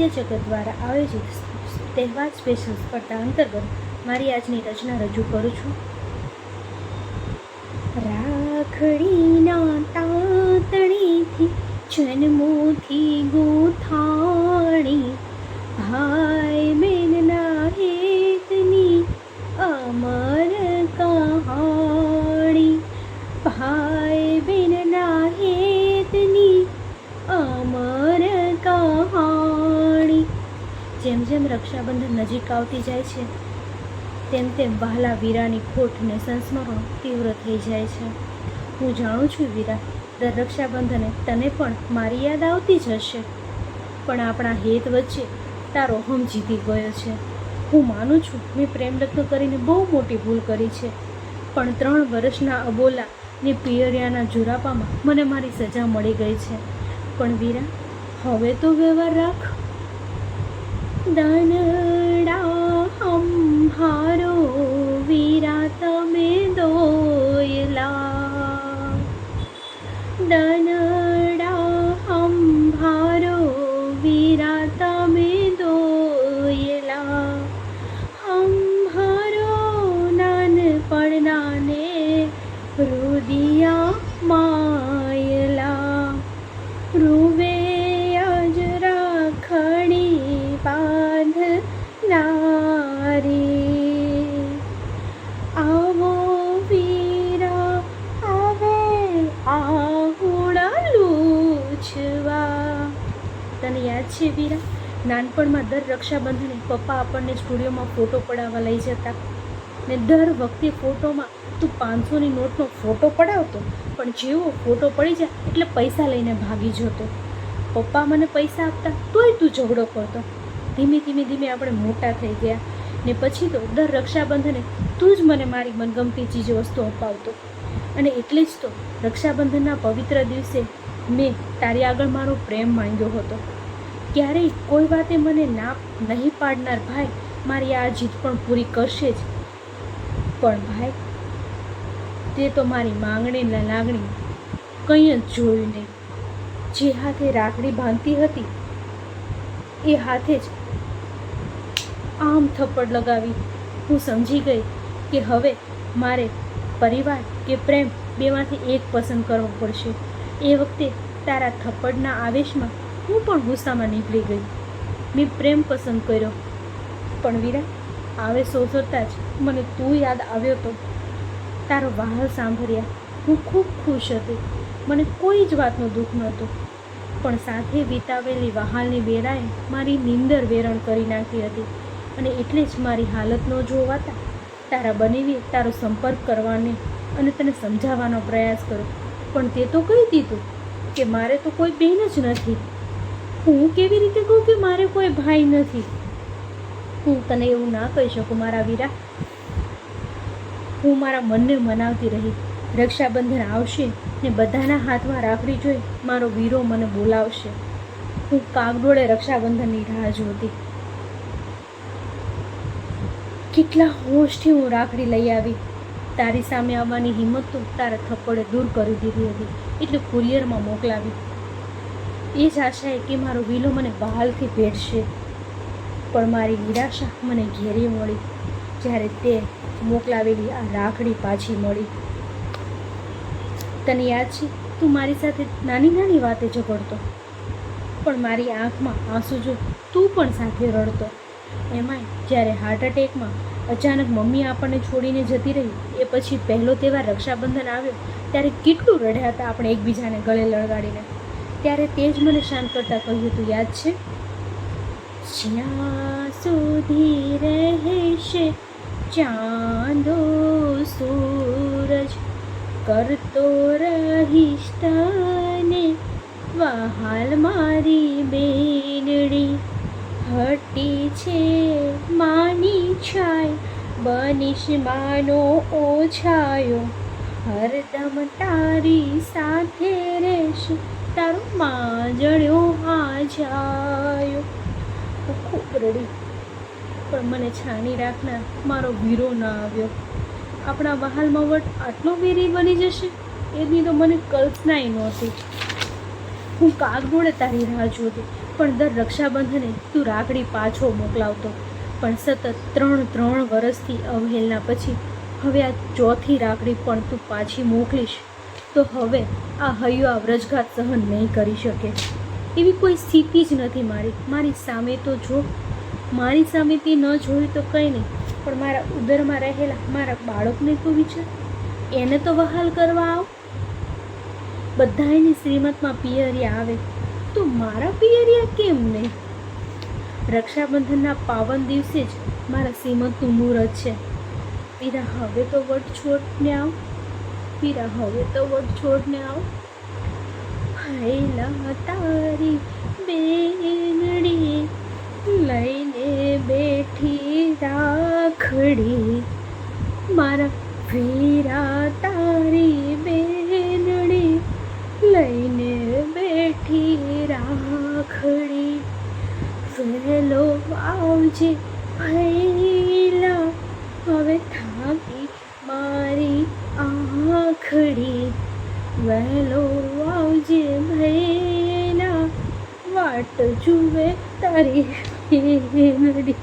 સાહિત્ય જગત દ્વારા આયોજિત તહેવાર સ્પેશિયલ સ્પર્ધા અંતર્ગત મારી આજની રચના રજૂ કરું છું. રાખડીના તાતણીથી જન્મોથી ગૂંથાણી, ભાઈ બહેનના હેતની અમર કહાણી, ભાઈ બહેનના હેતની અમર કહાણી. જેમ જેમ રક્ષાબંધન નજીક આવતી જાય છે તેમ તેમ વહાલા વીરાની ખોટ ને સંસ્મરણ તીવ્ર થઈ જાય છે. હું જાણું છું વીરા, દર રક્ષાબંધને તને પણ મારી યાદ આવતી જ હશે, પણ આપણા હેત વચ્ચે તારો હમ જીતી ગયો છે. હું માનું છું મેં પ્રેમ લગ્ન કરીને બહુ મોટી ભૂલ કરી છે, પણ 3 વર્ષના અબોલા ને પિયરિયાના જુરાપામાં મને મારી સજા મળી ગઈ છે. પણ વીરા, હવે તો વ્યવહાર રાખ. દાનડા હંભારો વીરા તમે દોયલા, દાનડા હંભારો વીરા તમે દોયલા, હંભારો નાનપણનાને રુદિયા માયલા, રૂવે આજ રાખડી બાંધનારી, આવો વીરા આવે આહુડા લૂછવા. તને યાદ છે વીરા, નાનપણમાં દર રક્ષાબંધને પપ્પા આપણને સ્ટુડિયોમાં ફોટો પડાવવા લઈ જતા ને દર વખતે ફોટોમાં તું 500ની નોટનો ફોટો પડાવતો, પણ જેવો ફોટો પડી જાય એટલે પૈસા લઈને ભાગી જતો. પપ્પા મને પૈસા આપતા તોય તું ઝઘડો કરતો. ધીમે ધીમે આપણે મોટા થઈ ગયા ને પછી તો દર રક્ષાબંધને તું જ મને મારી મનગમતી ચીજ વસ્તુ અપાવતો. અને એટલે જ તો રક્ષાબંધનના પવિત્ર દિવસે મેં તારી આગળ મારો પ્રેમ માંગ્યો હતો. ક્યારેય કોઈ વાતે મને ના નહીં પાડનાર ભાઈ મારી આ જીત પણ પૂરી કરશે જ. પણ ભાઈ, તે તો મારી માંગણીને લાગણી કંઈ જ જોયું નહીં. જે હાથે રાખડી બાંધતી હતી એ હાથે જ આમ થપ્પડ લગાવી હું સમજી ગઈ કે હવે મારે પરિવાર કે પ્રેમ બેમાંથી એક પસંદ કરવો પડશે. એ વખતે તારા થપ્પડના આવેશમાં હું પણ ગુસ્સામાં નીકળી ગઈ. મેં પ્રેમ પસંદ કર્યો. પણ વીરા, આવેશ ઓસરતા જ મને તું યાદ આવ્યો તો. તારો વહાલ સાંભળ્યા હું ખૂબ ખુશ હતી. મને કોઈ જ વાતનું દુઃખ નહોતું, પણ સાથે વિતાવેલી વહાલની વેરાએ મારી નીંદર વેરણ કરી નાખી હતી. અને એટલે જ મારી હાલત ન જોવાતા તારા બનેવી તારો સંપર્ક કરવાને અને તને સમજાવવાનો પ્રયાસ કર્યો. પણ તે તો કહી દીધું કે મારે તો કોઈ બહેન જ નથી. હું કેવી રીતે કહું કે મારે કોઈ ભાઈ નથી? હું તને એવું ના કહી શકું મારા વીરા. હું મારા મનને મનાવતી રહી. રક્ષાબંધન આવશે ને બધાના હાથમાં રાખડી જોઈ મારો વીરો મને બોલાવશે. હું કાગડોળે રક્ષાબંધનની રાહ જોતી. કેટલા હોશથી હું રાખડી લઈ આવી. તારી સામે આવવાની હિંમત તો તારા થપ્પડે દૂર કરી દીધી હતી, એટલે કુરિયરમાં મોકલાવી. એ જ આશાએ કે મારો વીલો મને બહાલથી ભેટશે. પણ મારી નિરાશા મને ઘેરી મળી જ્યારે તે મોકલાવેલી આ રાખડી પાછી મળી. તને યાદ છે, તું મારી સાથે નાની નાની વાતે ઝઘડતો, પણ મારી આંખમાં આંસુ જો તું પણ સાથે રડતો. એમાંય જ્યારે હાર્ટ એટેકમાં અચાનક મમ્મી આપણને છોડીને જતી રહી એ પછી પહેલો તહેવાર રક્ષાબંધન આવ્યો ત્યારે કેટલું રડ્યા હતા આપણે એકબીજાને ગળે લગાડીને. ત્યારે તે જ મને શાંત કરતાં કહ્યું હતું, યાદ છે? જ્યાં સુધી રહેશે ચાંદો સૂરજ, કરતો રહીશ તને વહાલ મારી બેનડી, હટી છે માની છાય બનીશ માનો ઓછાયો, હરદમ તારી સાથે રહેશે તારો માંજણ્યો આ જાયો. હું ખૂબ રડી, પણ મને છાની રાખનાર મારો વીરો ના આવ્યો. આપણા વહાલમાં વટ આટલો વેરી બની જશે એની તો મને કલ્પનાય નહોતી. હું કાગડોળે તારી રાહ જોતી, પણ દર રક્ષાબંધને તું રાખડી પાછો મોકલાવતો. પણ સતત 3 વર્ષથી અવહેલના પછી હવે આ ચોથી રાખડી પણ તું પાછી મોકલીશ તો હવે આ હૈયો આ વ્રજઘાત સહન નહીં કરી શકે. એવી કોઈ સ્થિતિ જ નથી મારી સામે તો જો. મારી સામે તે ન જોયું તો કંઈ નહીં, પણ મારા ઉદરમાં રહેલા મારા બાળકને તો વિચાર, એને તો વહાલ કરવા આવ. બધા એની શ્રીમતમાં પિયરિયા આવે તો મારા પિયરિયા કેમ નહીં? રક્ષાબંધનના પાવન દિવસે જ મારા શ્રીમતનું મુહૂર્ત છે. વીરા હવે તો વટ છોડને આવ. વીરા હવે તો વટ છોડને આવ. હૈલા તારી બેનડી લઈને બેઠી રાખડી, મારા વીરા તારી બેનડી લઈને બેઠી રાખડી. વહેલો આવજે ભૈલા, હવે થાકી મારી આંખડી. વહેલો આવજે ભૈલા, વાટ જુએ તારી બેનડી.